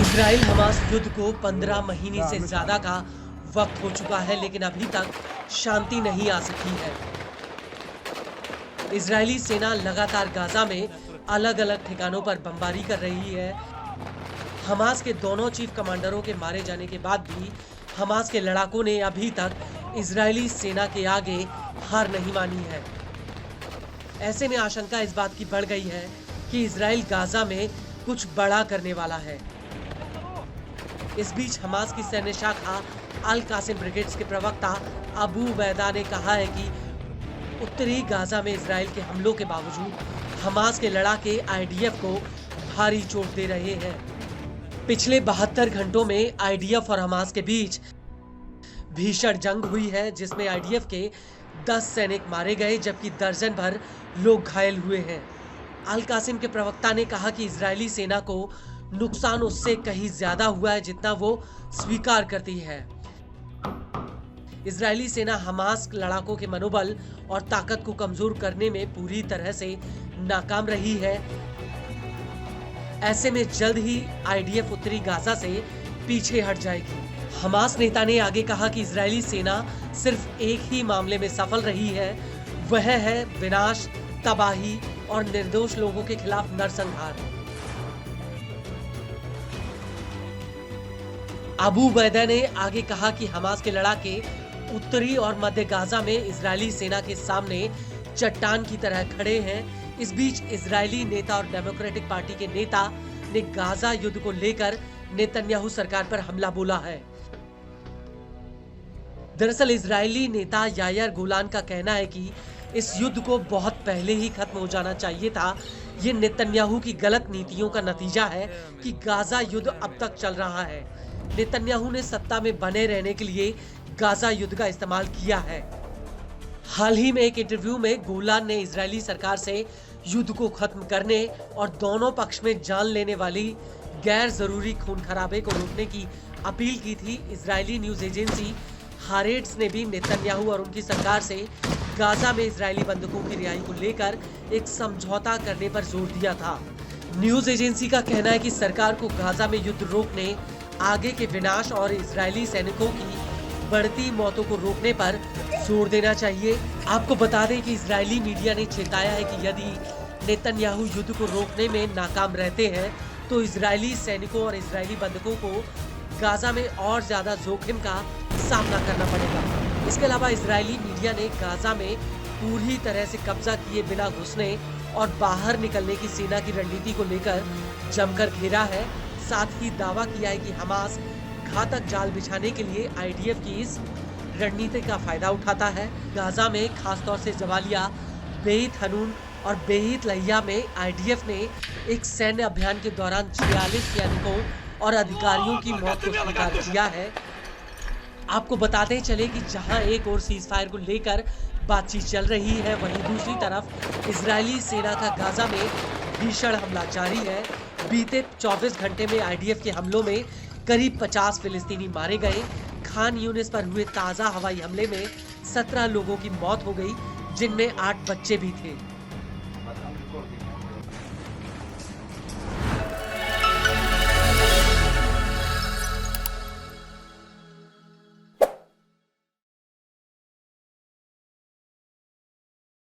Israel Hamas युद्ध को 15 महीने से ज्यादा का वक्त हो चुका है, लेकिन अभी तक शांति नहीं आ सकी है। इजरायली सेना लगातार गाजा में अलग अलग ठिकानों पर बमबारी कर रही है। हमास के दोनों चीफ कमांडरों के मारे जाने के बाद भी हमास के लड़ाकों ने अभी तक इजरायली सेना के आगे हार नहीं मानी है। ऐसे में आशंका इस बात की बढ़ गई है कि इजराइल गाजा में कुछ बड़ा करने वाला है। इस बीच हमास की सैन्य शाखा अल कासिम ब्रिगेड्स के प्रवक्ता अबू उबैदा ने कहा है कि उत्तरी गाजा में इजराइल के हमलों के बावजूद हमास के लड़ाके आईडीएफ को भारी चोट दे रहे हैं। पिछले 72 घंटों में आईडीएफ और हमास के बीच भीषण जंग हुई है, जिसमें आईडीएफ के 10 सैनिक मारे गए जबकि दर्जन भर लोग घायल हुए हैं। अल कासिम के प्रवक्ता ने कहा कि इजरायली सेना को नुकसान उससे कहीं ज्यादा हुआ है जितना वो स्वीकार करती है। इजरायली सेना हमास लड़ाकों के मनोबल और ताकत को कमजोर करने में पूरी तरह से नाकाम रही है। ऐसे में जल्द ही आईडीएफ उत्तरी गाजा से पीछे हट जाएगी। हमास नेता ने आगे कहा कि इजरायली सेना सिर्फ एक ही मामले में सफल रही है, वह है विनाश, तबाही और निर्दोष लोगों के खिलाफ नरसंहार। अबू उबैदा ने आगे कहा कि हमास के लड़ाके उत्तरी और मध्य गाजा में इजरायली सेना के सामने चट्टान की तरह खड़े हैं। इस बीच इजरायली नेता और डेमोक्रेटिक पार्टी के नेता ने गाजा युद्ध को लेकर नेतन्याहू सरकार पर हमला बोला है। दरअसल इजरायली नेता यायर गोलान का कहना है कि इस युद्ध को बहुत पहले ही खत्म हो जाना चाहिए था। ये नेतन्याहू की गलत नीतियों का नतीजा है कि गाजा युद्ध अब तक चल रहा है। नेतन्याहू ने सत्ता में बने रहने के लिए गाजा युद्ध का इस्तेमाल किया है। हाल ही में एक इंटरव्यू में गोलान ने इजरायली सरकार से युद्ध को खत्म करने और दोनों पक्ष में जान लेने वाली गैर जरूरी खून खराबे को रोकने की अपील की थी। इजरायली न्यूज एजेंसी हारेट्स ने भी नेतन्याहू और उनकी सरकार से गाजा में इजरायली बंधकों की रिहाई को लेकर एक समझौता करने पर जोर दिया था। न्यूज एजेंसी का कहना है कि सरकार को गाजा में युद्ध रोकने, आगे के विनाश और इजरायली सैनिकों की बढ़ती मौतों को रोकने पर जोर देना चाहिए। आपको बता दें कि इजरायली मीडिया ने चेताया है कि यदि नेतन्याहू युद्ध को रोकने में नाकाम रहते हैं तो इजरायली सैनिकों और इजरायली बंधकों को गाजा में और ज्यादा जोखिम का सामना करना पड़ेगा। इसके अलावा इजरायली मीडिया ने गाजा में पूरी तरह से कब्जा किए बिना घुसने और बाहर निकलने की सेना की रणनीति को लेकर जमकर घेरा है। साथ ही दावा किया है कि हमास घातक जाल बिछाने के लिए आईडीएफ की इस रणनीति का फायदा उठाता है। गाजा में खासतौर से जवालिया, बेइत हनून और बेइत लहिया में आईडीएफ ने एक सैन्य अभियान के दौरान 46 सैनिकों और अधिकारियों की मौत को स्वीकार किया है। आपको बताते चले कि जहां एक ओर सीज फायर को लेकर बातचीत चल रही है, वहीं दूसरी तरफ इजरायली सेना का गाजा में भीषण हमला जारी है। बीते 24 घंटे में आईडीएफ के हमलों में करीब 50 फिलिस्तीनी मारे गए। खान यूनिस पर हुए ताजा हवाई हमले में 17 लोगों की मौत हो गई, जिनमें 8 बच्चे भी थे।